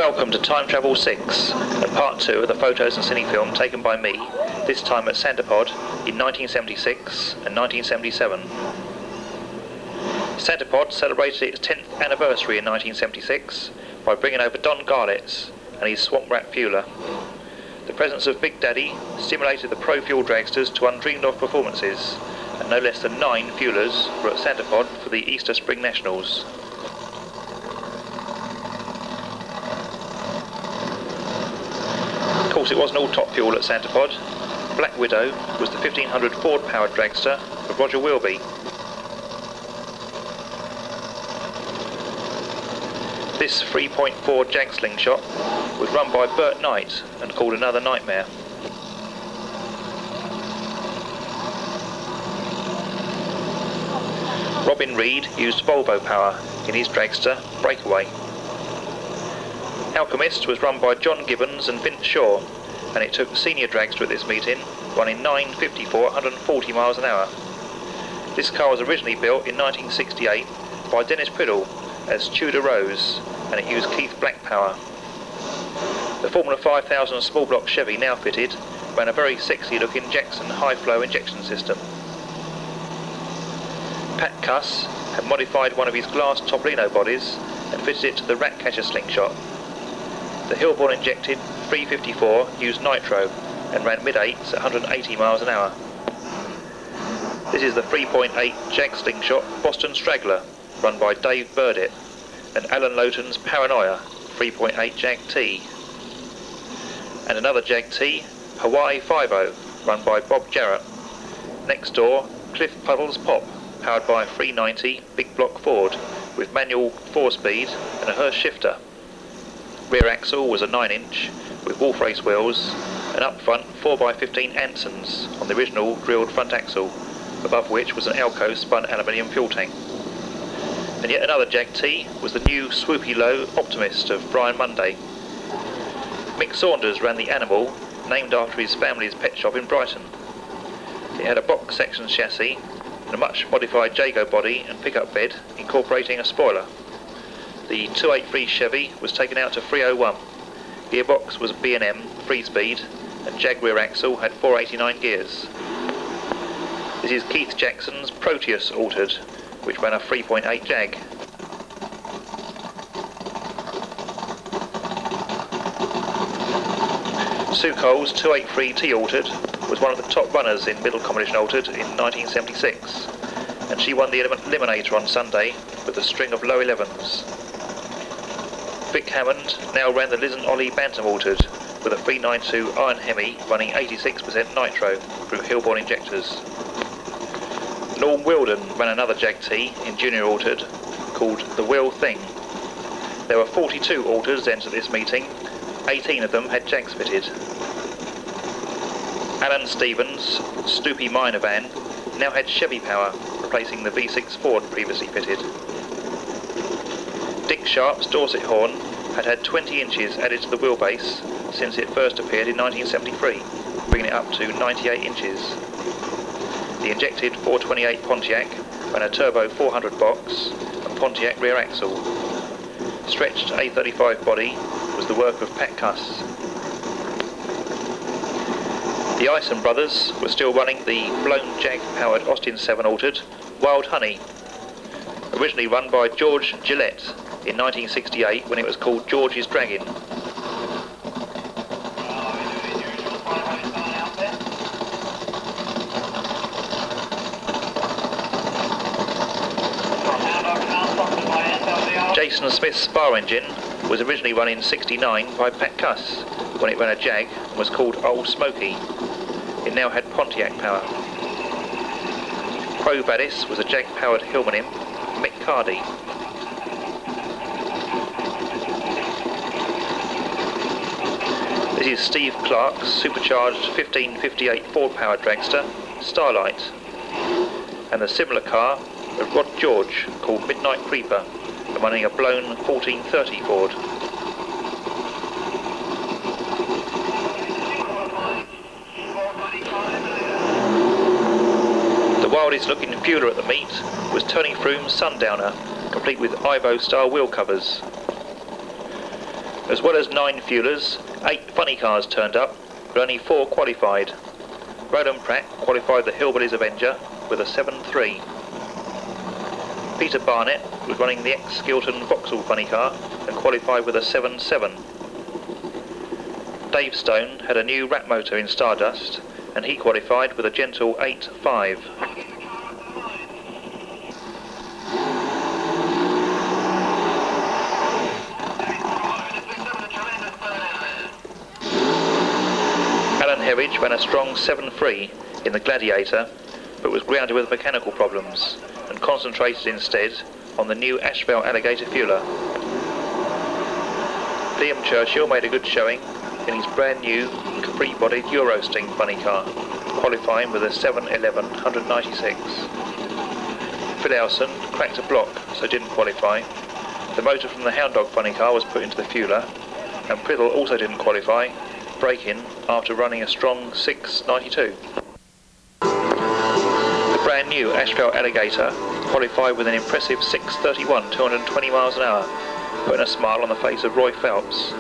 Welcome to Time Travel 6 and part 2 of the photos and cinefilm taken by me, this time at Santapod in 1976 and 1977. Santapod celebrated its 10th anniversary in 1976 by bringing over Don Garlits and his Swamp Rat Fueler. The presence of Big Daddy stimulated the pro fuel dragsters to undreamed of performances, and no less than 9 fuelers were at Santapod for the Easter Spring Nationals. Of course, it wasn't all top fuel at Santapod. Black Widow was the 1500 Ford powered dragster of Roger Wilby. This 3.4 Jag slingshot was run by Bert Knight and called Another Nightmare. Robin Reed used Volvo power in his dragster Breakaway. Alchemist was run by John Gibbons and Vince Shaw, and it took senior dragster at this meeting, running 954 140 miles an hour. This car was originally built in 1968 by Dennis Priddle as Tudor Rose, and it used Keith Black power. The Formula 5000 small block Chevy, now fitted, ran a very sexy looking Jackson high flow injection system. Pat Cuss had modified one of his glass Topolino bodies and fitted it to the Ratcatcher slingshot. The Hilborn injected 354 used nitro and ran mid-8s at 180 miles an hour. This is the 3.8 Jag slingshot Boston Straggler, run by Dave Burdett, and Alan Lowton's Paranoia 3.8 Jag T. And another Jag T, Hawaii 50, run by Bob Jarrett. Next door, Cliff Puddle's Pop, powered by a 390 big block Ford with manual 4-speed and a Hurst shifter. Rear axle was a 9-inch with Wolf Race wheels, and up front 4x15 Ansons on the original drilled front axle, above which was an Elco spun aluminium fuel tank. And yet another Jag T was the new swoopy low Optimist of Brian Munday. Mick Saunders ran the Animal, named after his family's pet shop in Brighton. It had a box section chassis and a much modified Jago body and pickup bed incorporating a spoiler. The 283 Chevy was taken out to 301. Gearbox was a B&M 3-speed, and Jag rear axle had 489 gears. This is Keith Jackson's Proteus altered, which ran a 3.8 Jag. Sue Cole's 283T altered was one of the top runners in middle competition altered in 1976, and she won the Eliminator on Sunday with a string of low 11s. Vic Hammond now ran the Liz and Ollie Bantam altered with a 392 Iron Hemi running 86% nitro through Hilborn injectors. Norm Wilden ran another Jag T in junior altered called The Will Thing. There were 42 alters entered this meeting, 18 of them had Jags fitted. Alan Stevens' Stoopy minor van now had Chevy power, replacing the V6 Ford previously fitted. Dick Sharp's Dorset horn had had 20 inches added to the wheelbase since it first appeared in 1973, bringing it up to 98 inches. The injected 428 Pontiac ran a turbo 400 box and Pontiac rear axle. Stretched A35 body was the work of Pat Cuss. The Ison brothers were still running the blown Jag powered Austin 7 altered Wild Honey, originally run by George Gillette in 1968 when it was called George's Dragon. Jason Smith's Spar engine was originally run in 69 by Pat Cuss when it ran a Jag and was called Old Smoky. It now had Pontiac power. Pro Vaddis was a Jag powered Hillman imp, Mick Cardy. This is Steve Clark's supercharged 1558 Ford powered dragster, Starlight, and the similar car of Rod George called Midnight Creeper, running a blown 1430 Ford. The wildest looking fueler at the meet was Tony Froome's Sundowner, complete with Ivo style wheel covers. As well as 9 fuelers, 8 funny cars turned up, but only 4 qualified. Roland Pratt qualified the Hillbillies Avenger with a 7.3. Peter Barnett was running the ex-Skilton Vauxhall funny car and qualified with a 7.7. Dave Stone had a new Rat motor in Stardust and he qualified with a gentle 8.5. Alan Herridge ran a strong 7.3 in the Gladiator, but was grounded with mechanical problems and concentrated instead on the new Ashvale Alligator fueler. Liam Churchill made a good showing in his brand new Capri-bodied Eurosting funny car, qualifying with a 7.11 196. Phil Elson cracked a block, so didn't qualify. The motor from the Hound Dog funny car was put into the fueler, and Priddle also didn't qualify, braking after running a strong 6.92. The brand new Ashvale Alligator qualified with an impressive 6.31 220 miles an hour, putting a smile on the face of Roy Phelps.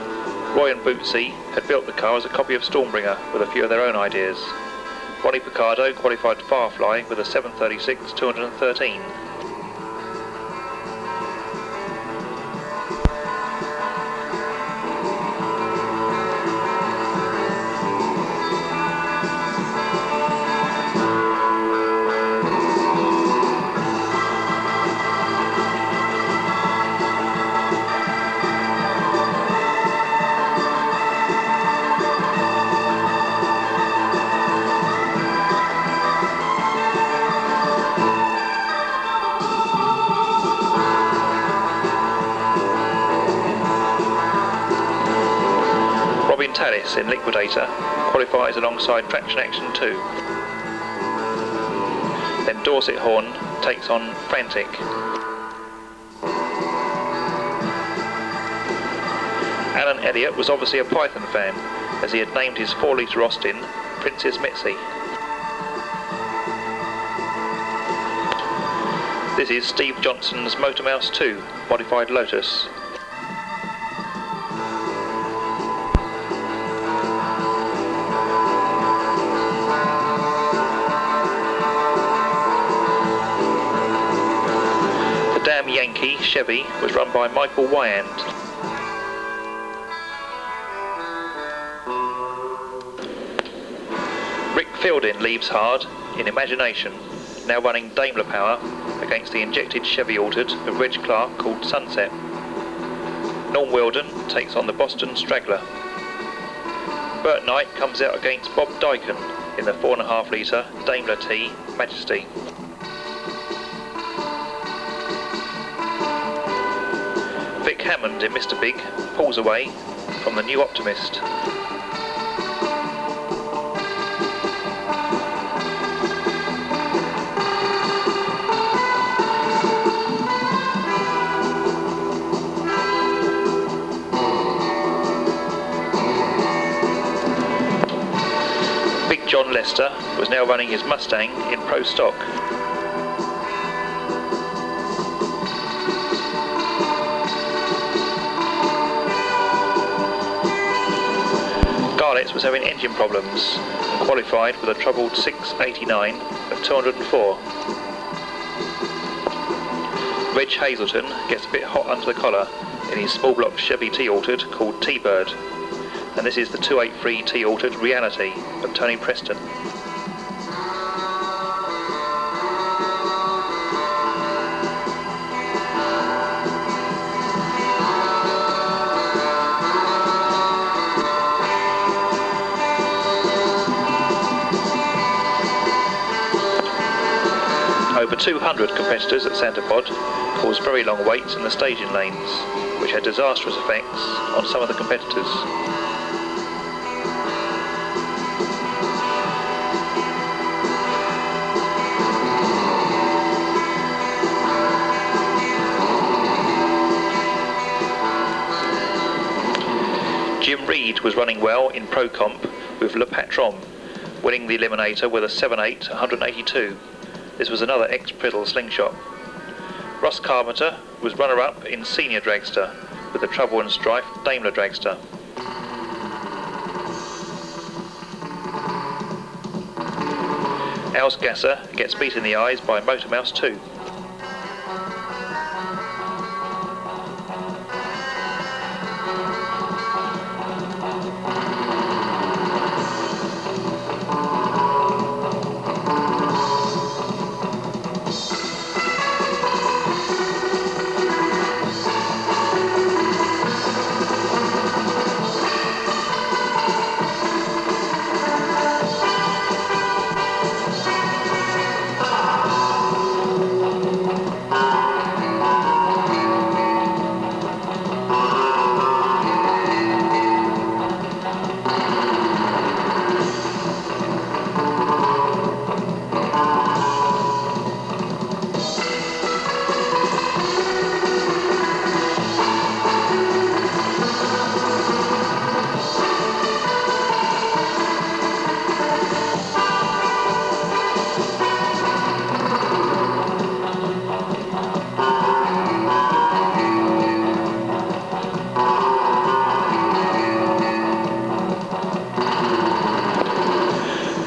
Roy and Bootsy had built the car as a copy of Stormbringer with a few of their own ideas. Ronnie Picardo qualified Firefly with a 7.36 213. Tallis in Liquidator qualifies alongside Traction Action 2. Then Dorset Horn takes on Frantic. Alan Elliott was obviously a Python fan, as he had named his 4-litre Austin Princess Mitzi. This is Steve Johnson's Motormouse 2 modified Lotus. Yankee Chevy was run by Michael Wyand. Rick Fielding leaves hard in Imagination, now running Daimler power against the injected Chevy altered of Reg Clark called Sunset. Norm Weldon takes on the Boston Straggler. Bert Knight comes out against Bob Dyken in the 4.5 litre Daimler T Majesty. Vic Hammond in Mr. Big pulls away from the new Optimist. Big John Lester was now running his Mustang in Pro Stock. Was having engine problems and qualified with a troubled 6.89 of 204. Reg Hazelton gets a bit hot under the collar in his small block Chevy T-altered called T-Bird, and this is the 283 T-altered Reality of Tony Preston. Over 200 competitors at Santapod caused very long waits in the staging lanes, which had disastrous effects on some of the competitors. Jim Reed was running well in Pro Comp with Le Patron, winning the Eliminator with a 7.8 182. This was another ex-Priddle slingshot. Ross Carpenter was runner-up in Senior Dragster, with the Trouble and Strife Daimler dragster. Ausgasser gets beat in the eyes by Motormouse 2.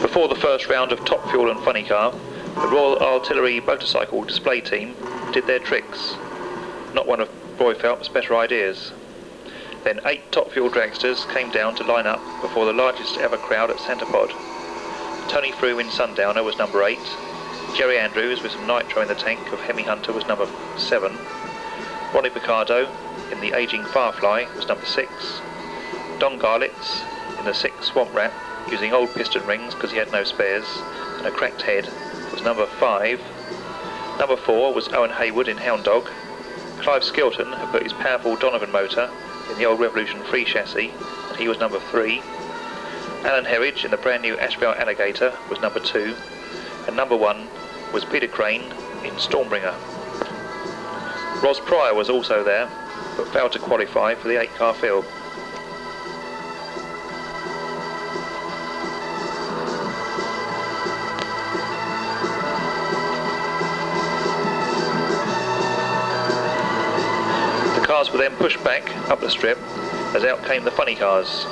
Before the first round of Top Fuel and Funny Car, the Royal Artillery Motorcycle Display Team did their tricks. Not one of Roy Phelps' better ideas. Then 8 Top Fuel dragsters came down to line up before the largest ever crowd at Centre Pod. Tony Froome in Sundowner was number 8. Jerry Andrews with some nitro in the tank of Hemi Hunter was number 7. Ronnie Picardo in the aging Firefly was number 6. Don Garlitz in the 6 Swamp Rat, using old piston rings because he had no spares and a cracked head, was number 5. Number 4 was Owen Hayward in Hound Dog. Clive Skilton had put his powerful Donovan motor in the old Revolution 3 chassis, and he was number 3. Alan Herridge in the brand new Ashbel Alligator was number 2, and number 1 was Peter Crane in Stormbringer. Ros Pryor was also there, but failed to qualify for the 8-car field. Cars were then pushed back up the strip as out came the funny cars.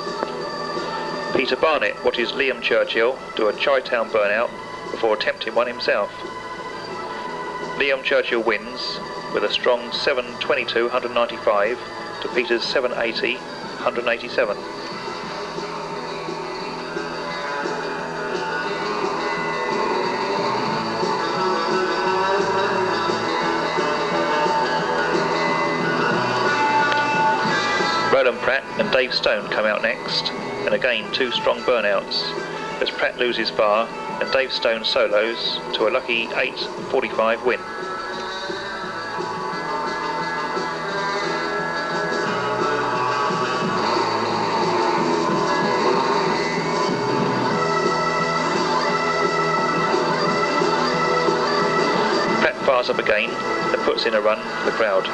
Peter Barnett watches Liam Churchill do a Chi-Town burnout before attempting one himself. Liam Churchill wins with a strong 7.22 195 to Peter's 7.80 187. Roland Pratt and Dave Stone come out next, and again 2 strong burnouts, as Pratt loses far and Dave Stone solos to a lucky 8.45 win. Pratt fires up again and puts in a run for the crowd.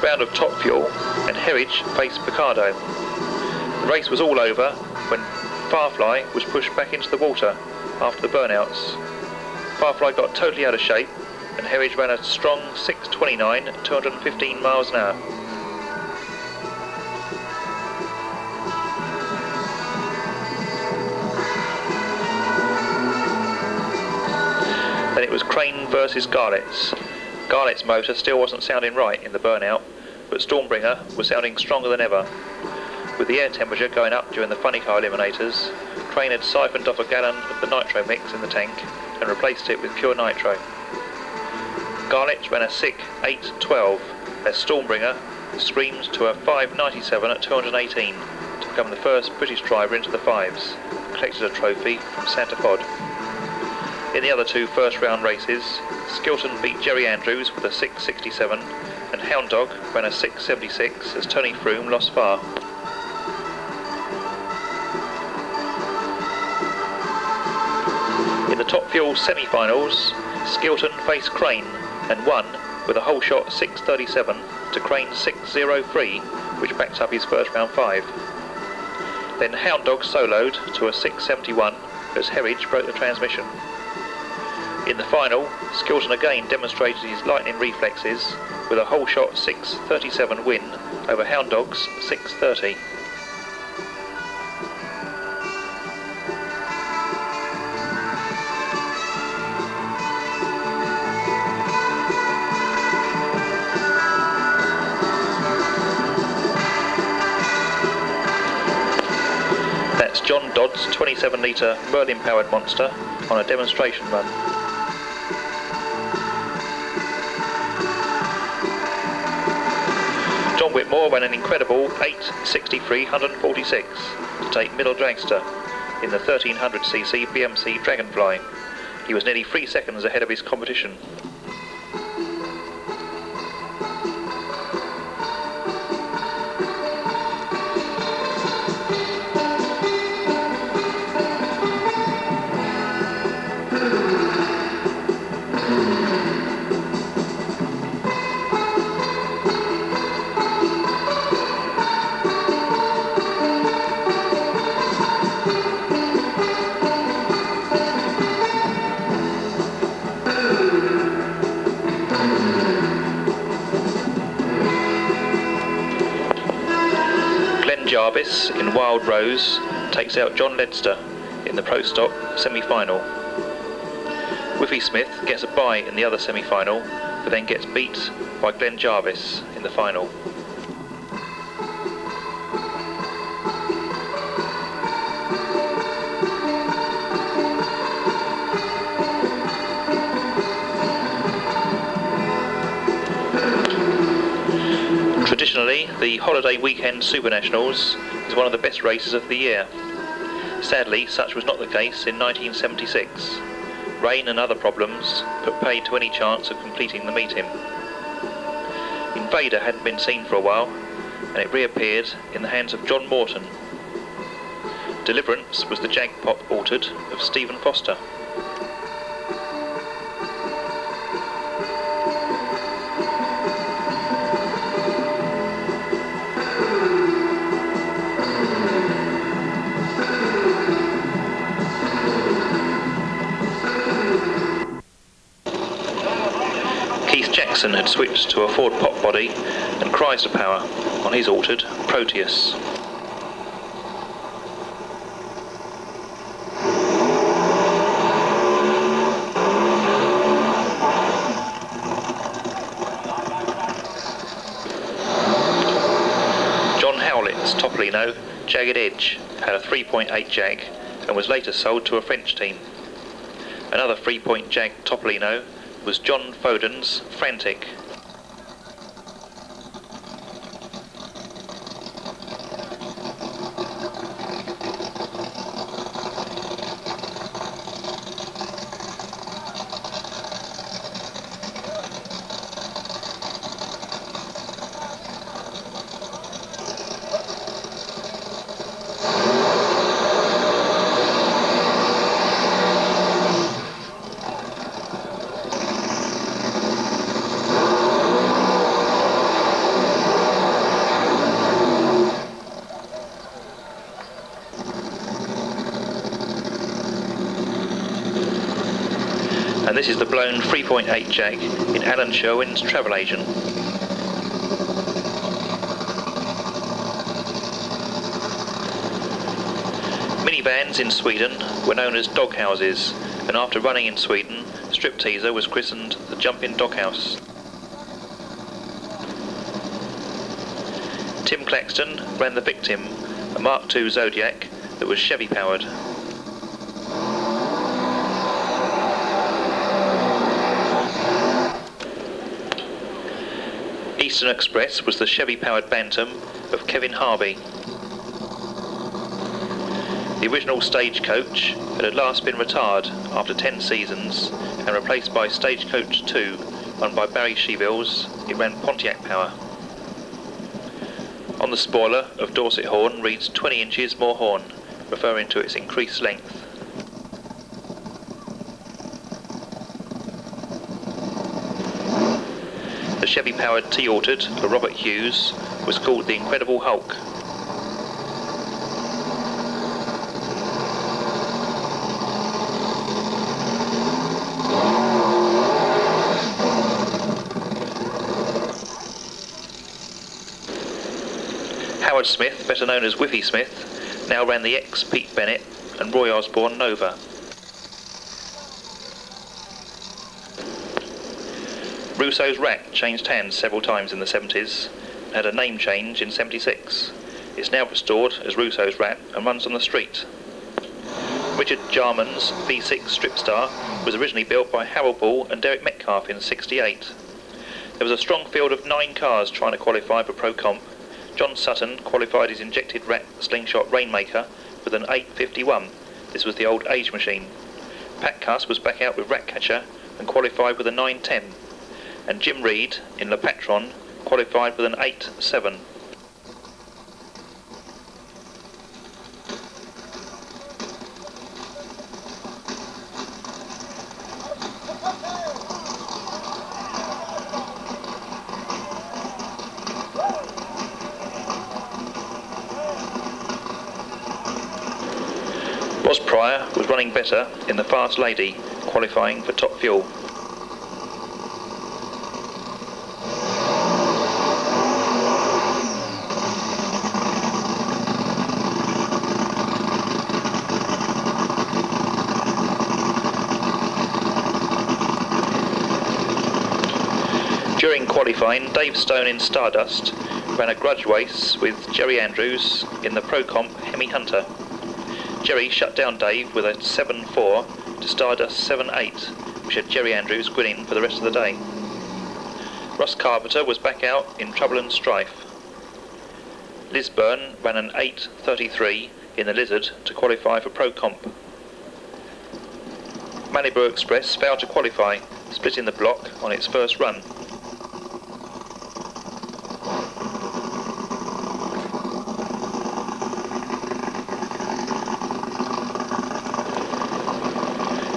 Round of Top Fuel, and Herridge faced Picardo. The race was all over when Firefly was pushed back into the water after the burnouts. Firefly got totally out of shape, and Herridge ran a strong 6.29 at 215 miles an hour. Then it was Crane versus Garlitz. Garlett's motor still wasn't sounding right in the burnout, but Stormbringer was sounding stronger than ever. With the air temperature going up during the funny car eliminators, Crane had siphoned off a gallon of the nitro mix in the tank and replaced it with pure nitro. Garlitz ran a sick 8.12 as Stormbringer screamed to a 5.97 at 218 to become the first British driver into the 5s, and collected a trophy from Centre Pod. In the other 2 first round races, Skilton beat Jerry Andrews with a 6.67 and Hound Dog ran a 6.76 as Tony Froome lost far. In the Top Fuel semi-finals, Skilton faced Crane and won with a whole shot 637 to Crane 603, which backed up his first round 5. Then Hound Dog soloed to a 671 as Herridge broke the transmission. In the final, Skilton again demonstrated his lightning reflexes with a whole shot 637 win over Hound Dog's 630. That's John Dodd's 27 litre Merlin powered monster on a demonstration run. John Whitmore ran an incredible 8:63.146 to take Middle Dragster in the 1300cc BMC Dragonfly. He was nearly 3 seconds ahead of his competition. Jarvis in Wild Rose takes out John Ledster in the Pro Stock semi-final. Whiffy Smith gets a bye in the other semi-final, but then gets beat by Glenn Jarvis in the final. Traditionally, the Holiday Weekend Super Nationals is one of the best races of the year. Sadly, such was not the case in 1976. Rain and other problems put paid to any chance of completing the meeting. Invader hadn't been seen for a while, and it reappeared in the hands of John Morton. Deliverance was the Jag-Pop altered of Stephen Foster. Jackson had switched to a Ford Pop body and Chrysler power on his altered Proteus. John Howlett's Topolino Jagged Edge had a 3.8 Jag and was later sold to a French team. Another 3-point Jag Topolino was John Foden's Frantic. And this is the blown 3.8 Jag in Alan Sherwin's Travel Agent. Minivans in Sweden were known as doghouses, and after running in Sweden, Stripteaser was christened the Jumping Doghouse. Tim Claxton ran the Victim, a Mark II Zodiac that was Chevy powered. Eastern Express was the Chevy-powered Bantam of Kevin Harvey. The original Stagecoach had at last been retired after 10 seasons and replaced by Stagecoach 2, run by Barry Shevilles. It ran Pontiac power. On the spoiler of Dorset Horn reads 20 inches more horn, referring to its increased length. The Chevy-powered T-altered for Robert Hughes was called the Incredible Hulk. Howard Smith, better known as Whiffy Smith, now ran the ex-Pete Bennett and Roy Osborne Nova. Russo's Rat changed hands several times in the 70s and had a name change in 76. It's now restored as Russo's Rat and runs on the street. Richard Jarman's V6 Stripstar was originally built by Harold Ball and Derek Metcalf in 68. There was a strong field of 9 cars trying to qualify for Pro Comp. John Sutton qualified his injected Rat Slingshot Rainmaker with an 851. This was the old age machine. Pat Cuss was back out with Ratcatcher and qualified with a 910. And Jim Reed in Le Patron qualified with an 8.7. Ross Pryor was running better in the Fast Lady, qualifying for Top Fuel. During qualifying, Dave Stone in Stardust ran a grudge race with Jerry Andrews in the Pro Comp Hemi Hunter. Jerry shut down Dave with a 7.4 to Stardust 7.8, which had Jerry Andrews grinning for the rest of the day. Russ Carpenter was back out in Trouble and Strife. Liz Byrne ran an 8.33 in the Lizard to qualify for Pro Comp. Malibu Express failed to qualify, splitting the block on its first run.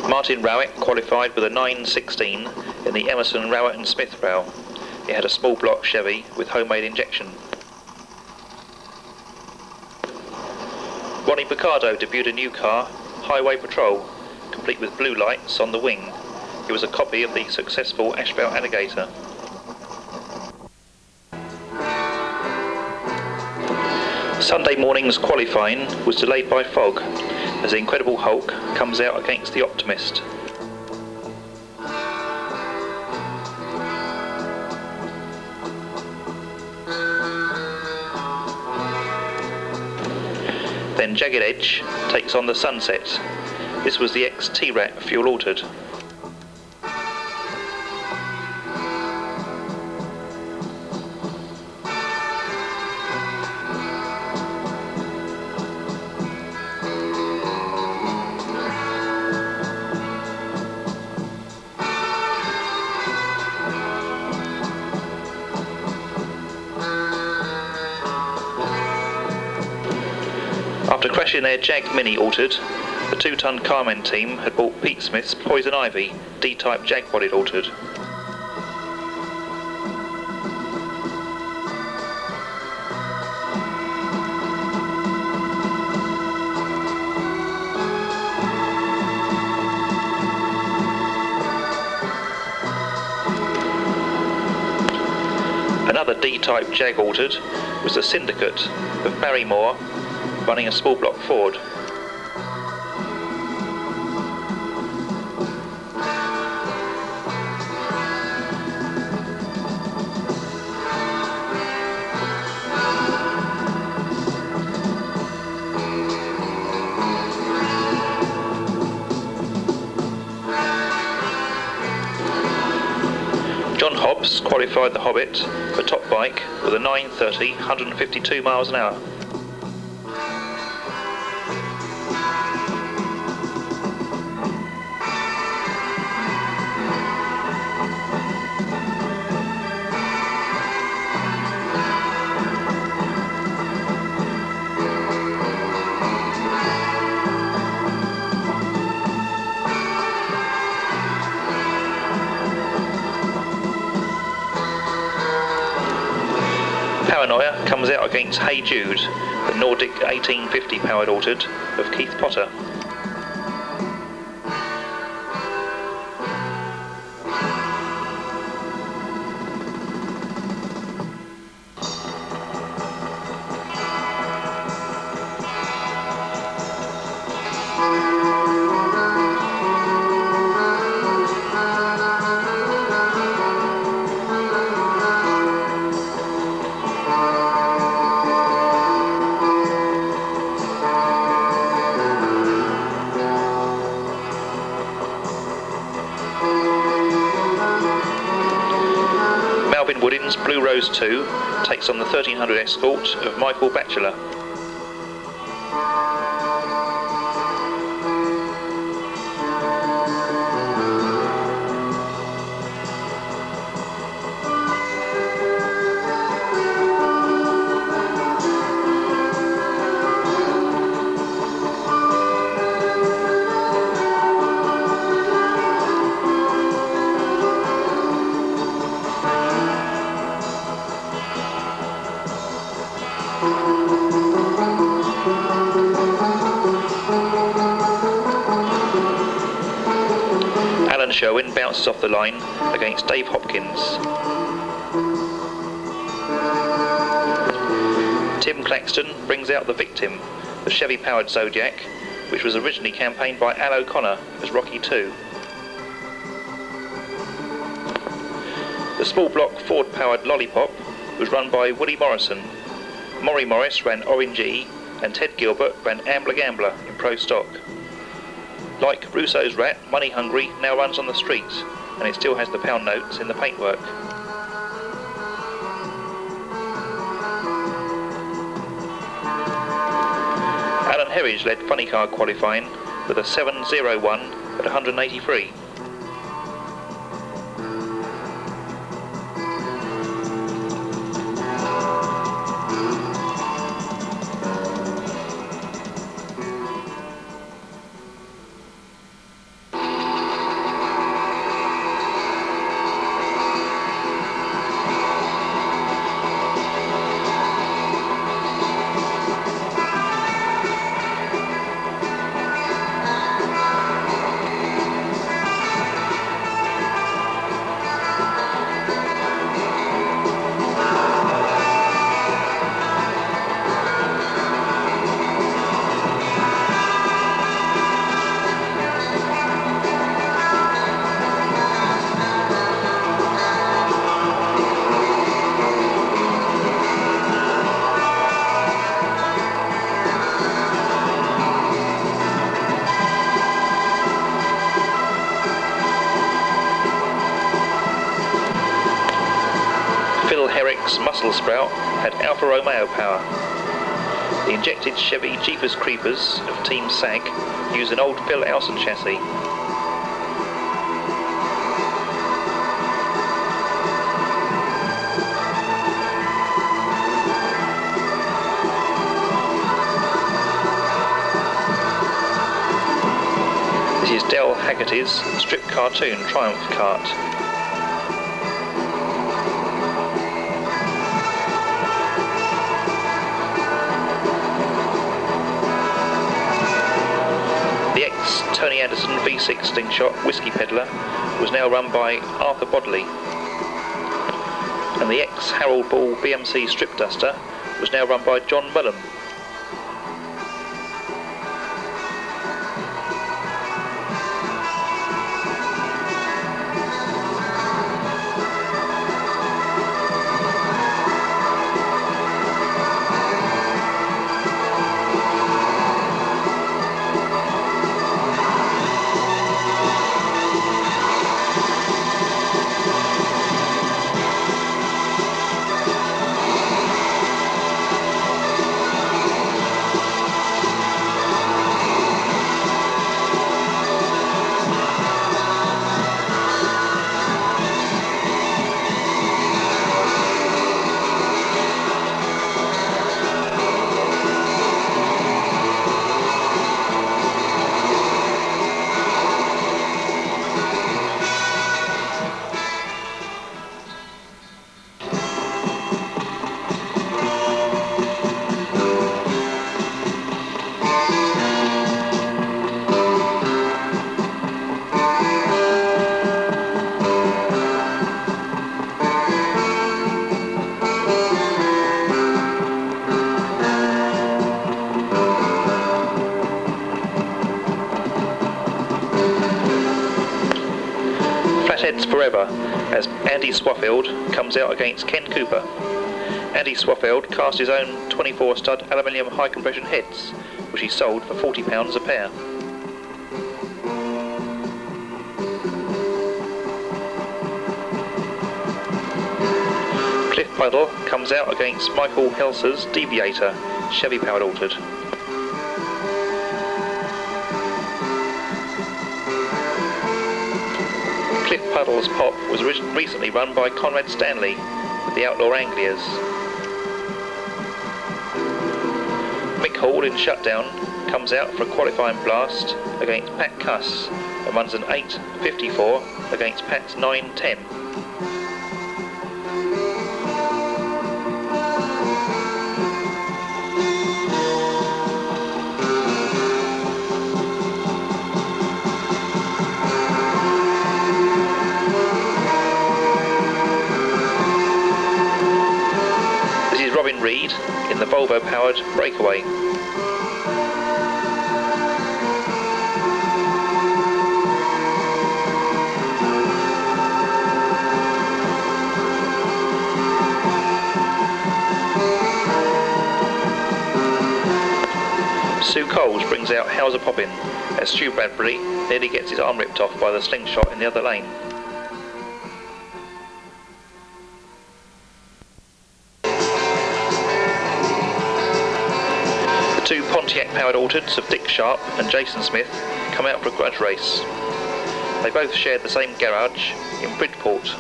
Martin Rowett qualified with a 9.16 in the Emerson, Rowett and Smith rail. It had a small block Chevy with homemade injection. Ronnie Picardo debuted a new car, Highway Patrol, complete with blue lights on the wing. It was a copy of the successful Asphalt Alligator. Sunday morning's qualifying was delayed by fog as the Incredible Hulk comes out against the Optimist. Then Jagged Edge takes on the Sunset. This was the ex-T-Rat fuel altered. After crashing their Jag Mini altered, the 2-ton Carmen team had bought Pete Smith's Poison Ivy D-type Jag bodied altered. Another D-type Jag altered was the Syndicate of Barrymore, running a small block Ford. John Hobbs qualified the Hobbit for top bike with a 930, 152 miles an hour. Paranoia comes out against Hey Jude, the Nordic 1850 powered altered of Keith Potter. Woodin's Blue Rose 2 takes on the 1300 Escort of Michael Batchelor. Sherwin bounces off the line against Dave Hopkins. Tim Claxton brings out the Victim, the Chevy-powered Zodiac, which was originally campaigned by Al O'Connor as Rocky II. The small block Ford-powered Lollipop was run by Woody Morrison. Maury Morris ran Orange E, and Ted Gilbert ran Ambler Gambler in Pro Stock. Like Russo's Rat, Money Hungry now runs on the streets, and it still has the pound notes in the paintwork. Alan Herridge led funny car qualifying with a 701 at 183. Muscle Sprout had Alfa Romeo power. The injected Chevy Jeepers Creepers of Team SAG used an old Phil Elson chassis. This is Del Haggerty's strip cartoon Triumph cart. Tony Anderson V6 Slingshot Whiskey Peddler was now run by Arthur Bodley, and the ex-Harold Ball BMC Strip Duster was now run by John Mullen. as Andy Swaffield comes out against Ken Cooper. Andy Swaffield cast his own 24 stud aluminium high compression heads, which he sold for £40 a pair. Cliff Puddle comes out against Michael Helser's Deviator, Chevy powered altered. Cliff Puddle's Pop was recently run by Conrad Stanley with the Outlaw Anglias. Mick Hall in Shutdown comes out for a qualifying blast against Pat Cuss and runs an 8.54 against Pat's 9.10. Robin Reed in the Volvo powered Breakaway. Sue Coles brings out How's a Poppin' as Stu Bradbury nearly gets his arm ripped off by the slingshot in the other lane. Two Pontiac powered altereds of Dick Sharp and Jason Smith come out for a grudge race. They both shared the same garage in Bridport.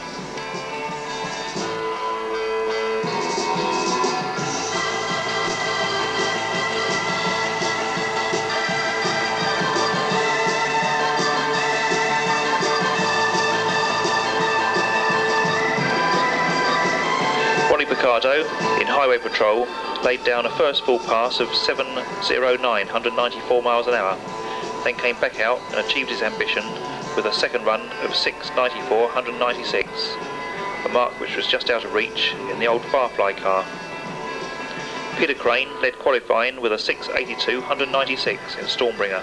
Ronnie Picardo in Highway Patrol laid down a first full pass of 7.09, 194 miles an hour, then came back out and achieved his ambition with a second run of 6.94, 196, a mark which was just out of reach in the old Firefly car. Peter Crane led qualifying with a 6.82, 196 in Stormbringer.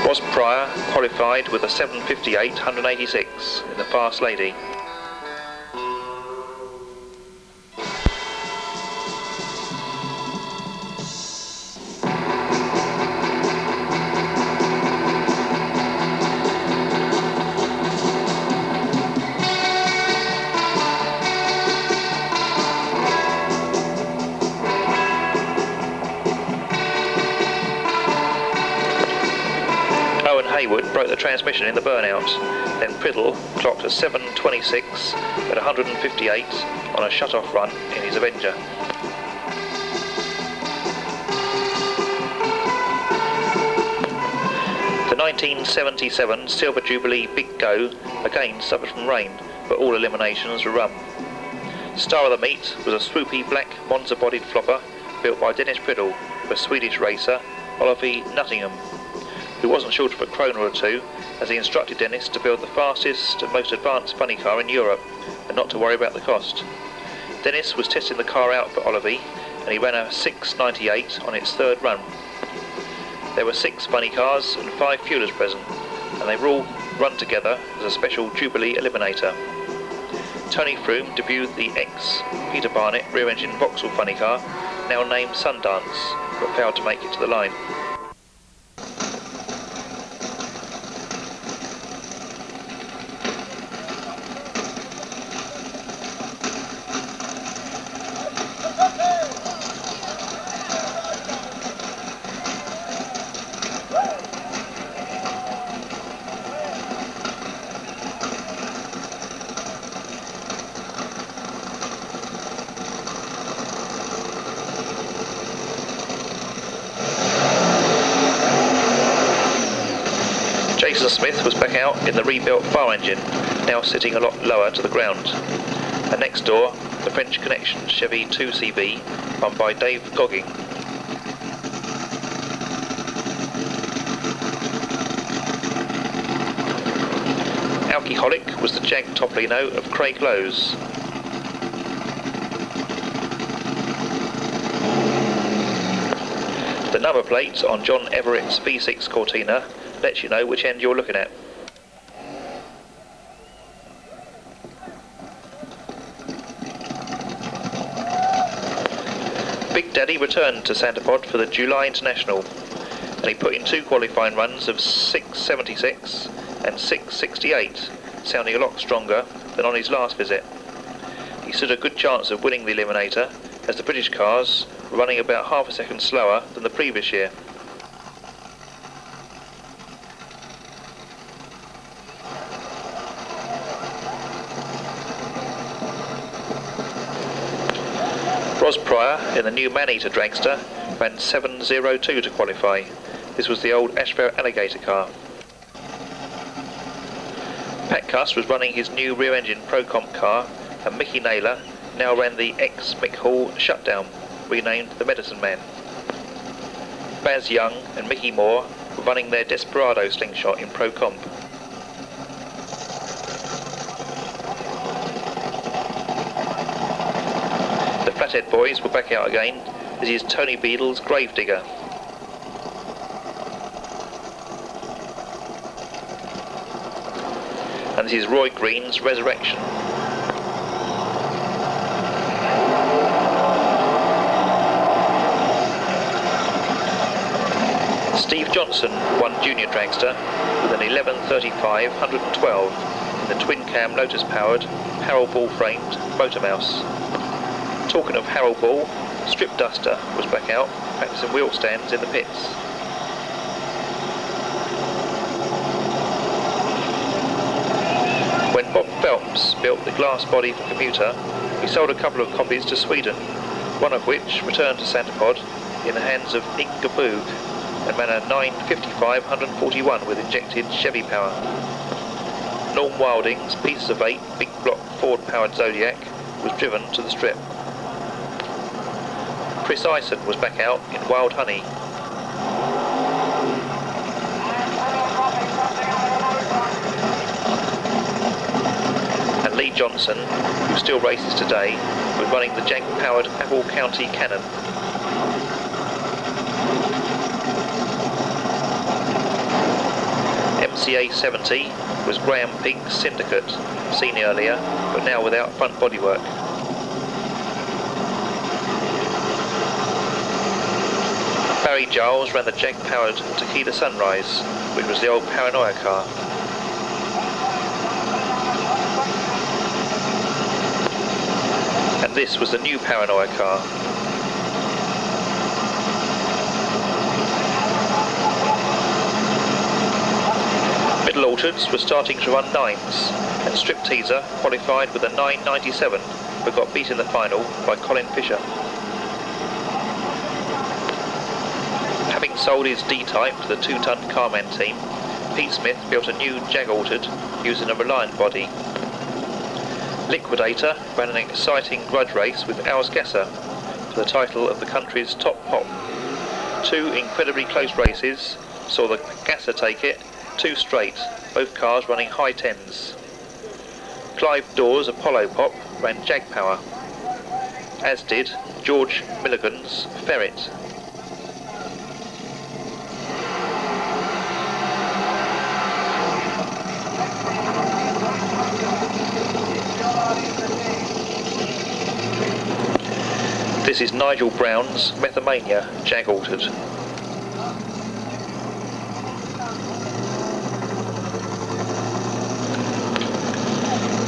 Ross Pryor qualified with a 7.58, 186 in the Fast Lady. Haywood broke the transmission in the burnout, then Priddle clocked a 7.26 at 158 on a shut-off run in his Avenger. The 1977 Silver Jubilee Big Go again suffered from rain, but all eliminations were run. Star of the meet was a swoopy black Monza-bodied flopper built by Dennis Priddle for Swedish racer Olofi Nuttingham, who wasn't short of a kroner or two, as he instructed Dennis to build the fastest and most advanced funny car in Europe and not to worry about the cost. Dennis was testing the car out for Olivi and he ran a 6.98 on its third run. There were 6 funny cars and 5 fuelers present, and they were all run together as a special Jubilee eliminator. Tony Froome debuted the ex-Peter Barnett rear-engine Vauxhall funny car, now named Sundance, but failed to make it to the line. Jason Smith was back out in the rebuilt fire engine, now sitting a lot lower to the ground. And next door, the French Connection Chevy 2CV, run by Dave Gogging. Alcoholic was the Jag Topolino of Craig Lowes. The number plate on John Everett's V6 Cortina lets you know which end you're looking at. Big Daddy returned to Santipod for the July International, and he put in 2 qualifying runs of 6.76 and 6.68, sounding a lot stronger than on his last visit. He stood a good chance of winning the Eliminator, as the British cars were running about half a second slower than the previous year. Ros Pryor in the new Maneater dragster ran 7.02 to qualify. This was the old Ashfair Alligator car. Pat Cuss was running his new rear-engine Pro-Comp car, and Mickey Naylor now ran the ex-Mick Hall Shutdown, renamed the Medicine Man. Baz Young and Mickey Moore were running their Desperado slingshot in Pro-Comp. The Flathead boys were back out again. This is Tony Beadle's Gravedigger. And this is Roy Green's Resurrection. Steve Johnson won Junior Dragster with an 11.35 112 in the twin-cam Lotus-powered Harold Ball framed Motor Mouse. Talking of Harold Ball, Strip Duster was back out practicing wheel stands in the pits. When Bob Phelps built the glass body for Commuter, he sold a couple of copies to Sweden, one of which returned to Santipod in the hands of Inga Boog and ran a 9.55 141 with injected Chevy power. Norm Wilding's Pieces of 8 big block Ford powered Zodiac was driven to the strip. Chris Ison was back out in Wild Honey. And Lee Johnson, who still races today, was running the Jag powered Apple County Cannon. MCA 70 was Graham Pink's Syndicate, seen earlier, but now without front bodywork. Barry Giles ran the Jag-powered Tequila Sunrise, which was the old Paranoia car. And this was the new Paranoia car. Middle Orchards were starting to run 9s, and Strip Teaser qualified with a 9.97, but got beat in the final by Colin Fisher. Having sold his D-Type to the 2-ton Carman team, Pete Smith built a new Jag Altered using a Reliant body. Liquidator ran an exciting grudge race with Ausgasser for the title of the country's top pop. 2 incredibly close races saw the Gasser take it 2 straight, both cars running high 10s. Clive Dawes' Apollo Pop ran Jag power, as did George Milligan's Ferret. This is Nigel Brown's Methamania Jag Altered.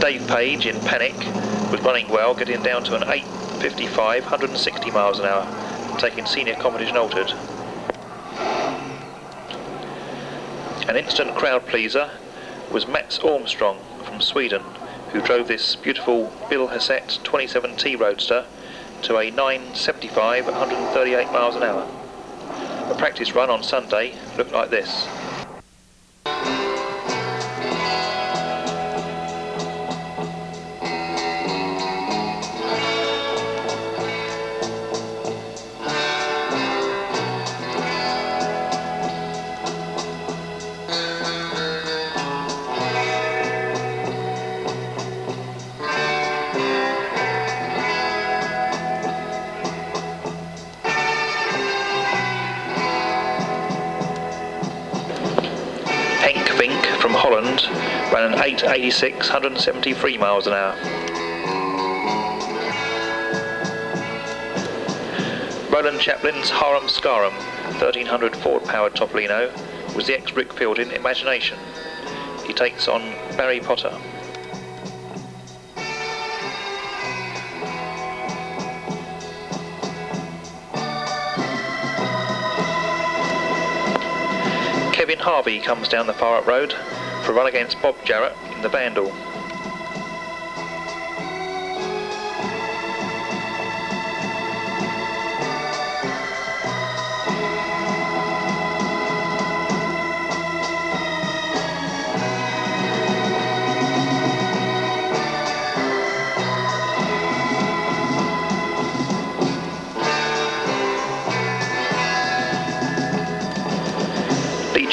Dave Page in Panic was running well, getting down to an 8.55 160 miles an hour, taking senior competition altered. An instant crowd pleaser was Mats Armstrong from Sweden, who drove this beautiful Bill Hassett 27T Roadster to a 9.75 138 miles an hour. A practice run on Sunday looked like this. Vink from Holland ran an 8.86, 173 miles an hour. Roland Chaplin's Harum Scarum 1300 Ford-powered Topolino was the ex-Rick Fielding Imagination. He takes on Barry Potter. Kevin Harvey comes down the far up road for a run against Bob Jarrett in the Vandal.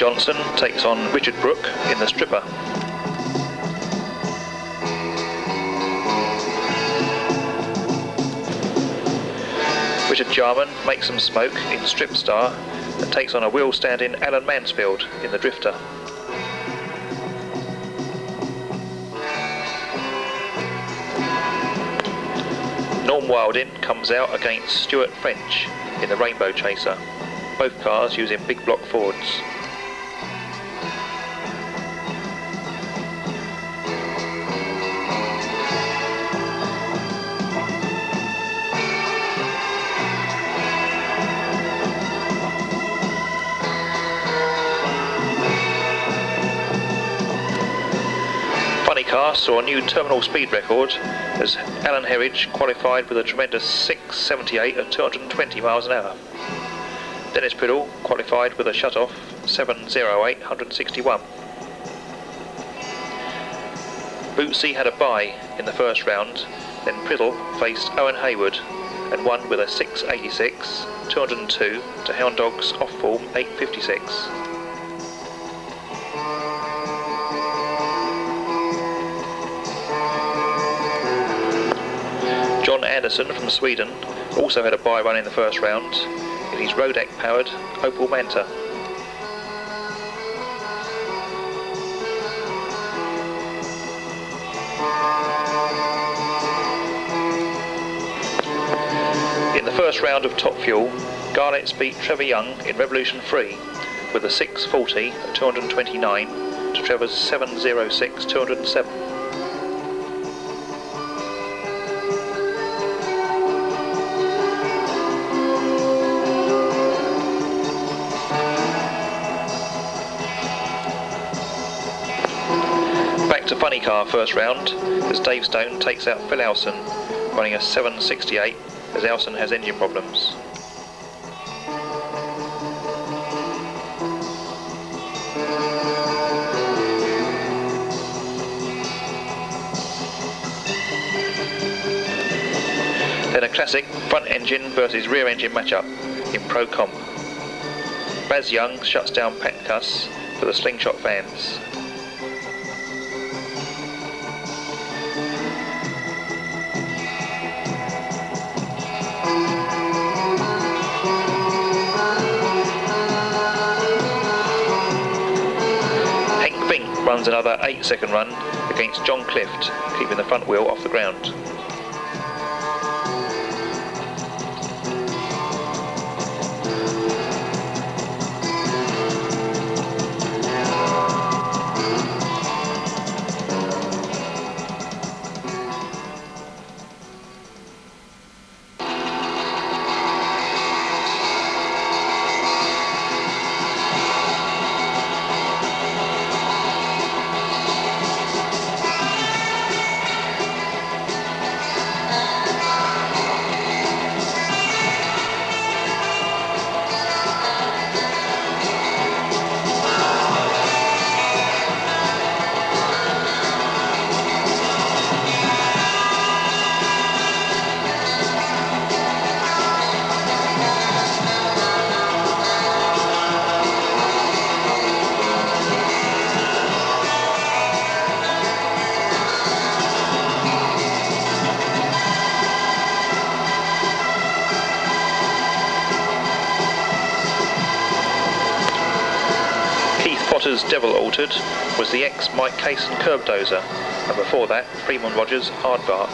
Johnson takes on Richard Brooke in the Stripper. Richard Jarman makes some smoke in Strip Star and takes on a wheel-standing Alan Mansfield in the Drifter. Norm Wilding comes out against Stuart French in the Rainbow Chaser, both cars using big block Fords. Car saw a new terminal speed record as Alan Herridge qualified with a tremendous 6.78 at 220 miles an hour. Dennis Priddle qualified with a shut-off 7.08, 161. Bootsy had a bye in the first round, then Priddle faced Owen Hayward and won with a 6.86, 202 to Hound Dog's off-form 8.56. John Anderson from Sweden also had a bye run in the first round in his Rodeck-powered Opel Manta. In the first round of Top Fuel, Garnetts beat Trevor Young in Revolution 3 with a 6.40 at 229 to Trevor's 7.06, 207. To Funny Car first round as Dave Stone takes out Phil Elson running a 7.68 as Elson has engine problems. Then a classic front engine versus rear engine matchup in Pro Comp. Baz Young shuts down Pat Cuss for the Slingshot fans. Runs another 8-second run against John Clift, keeping the front wheel off the ground. Otter's Devil Altered was the ex-Mike Cason curb dozer, and before that, Fremont Rogers Aardvark.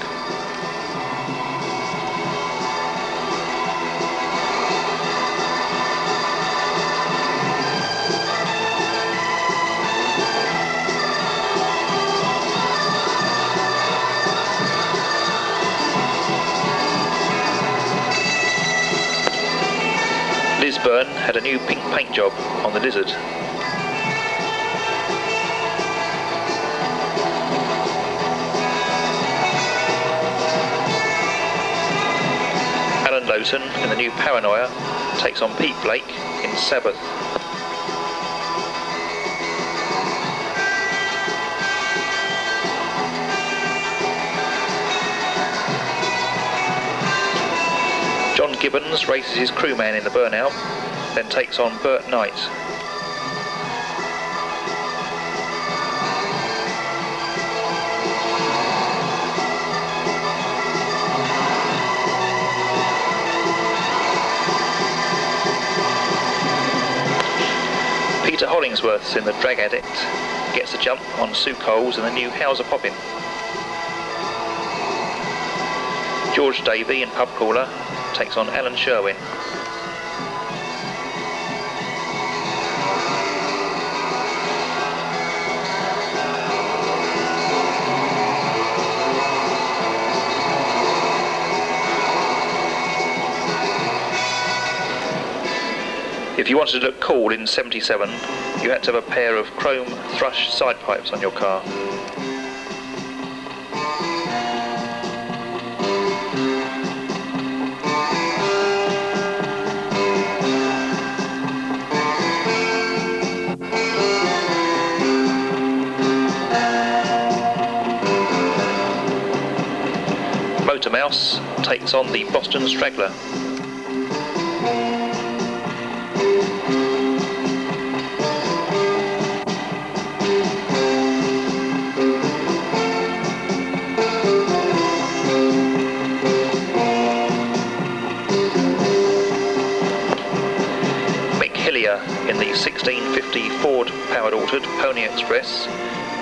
Lisburn had a new pink paint job on the Lizard. Alan Lowton in the new Paranoia takes on Pete Blake in Sabbath. John Gibbons races his crewman in the Burnout, then takes on Bert Knight. Peter Hollingsworth's in the Drag Addict gets a jump on Sue Coles in the new How's a Poppin'. George Davey in Pub Crawler takes on Alan Sherwin. If you wanted to look cool in 77, you had to have a pair of chrome thrush side pipes on your car. Motor Mouse takes on the Boston Straggler. Mick Hillier in the 1650 Ford powered altered Pony Express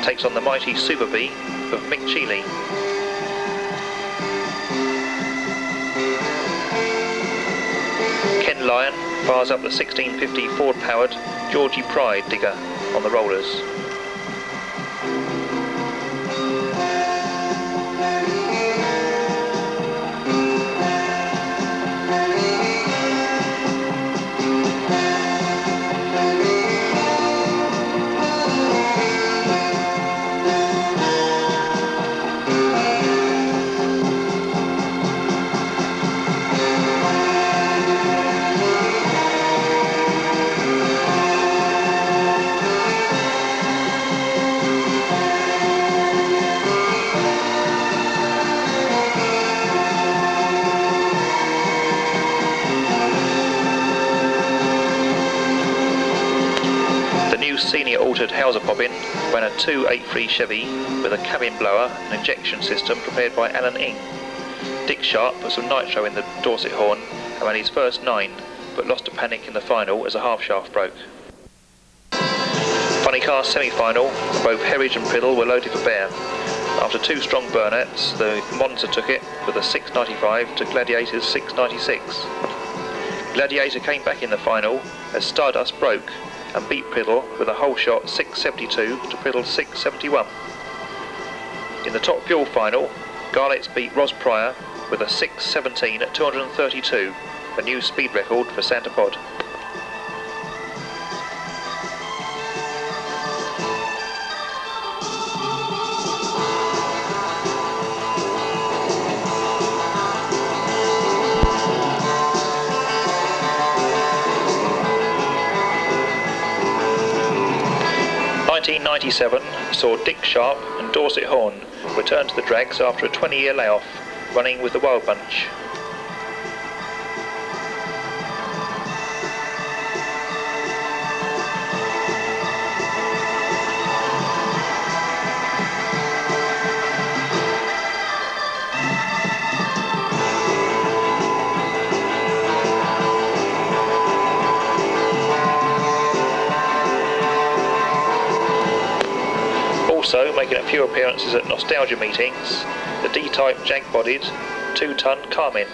takes on the mighty Super Bee of Mick Cheeley. Ken Lyon fires up the 1650 Ford powered Georgie Pride digger on the rollers. Senior altered How's a Poppin' ran a 283 Chevy with a cabin blower and injection system prepared by Alan Ing. Dick Sharp put some nitro in the Dorset horn and ran his first 9, but lost to Panic in the final as a half shaft broke. Funny Car semi-final, both Herridge and Priddle were loaded for bear. After 2 strong burnouts, the Monza took it with a 695 to Gladiator's 696. Gladiator came back in the final as Stardust broke and beat Priddle with a whole shot 672 to Priddle's 671. In the Top Fuel final, Garlett's beat Ross Pryor with a 617 at 232, a new speed record for Santa Pod. '97 saw Dick Sharp and Dorset Horn return to the drags after a 20-year layoff, running with the Wild Bunch. making a few appearances at nostalgia meetings, the D-Type jag-bodied 2-ton Carmin.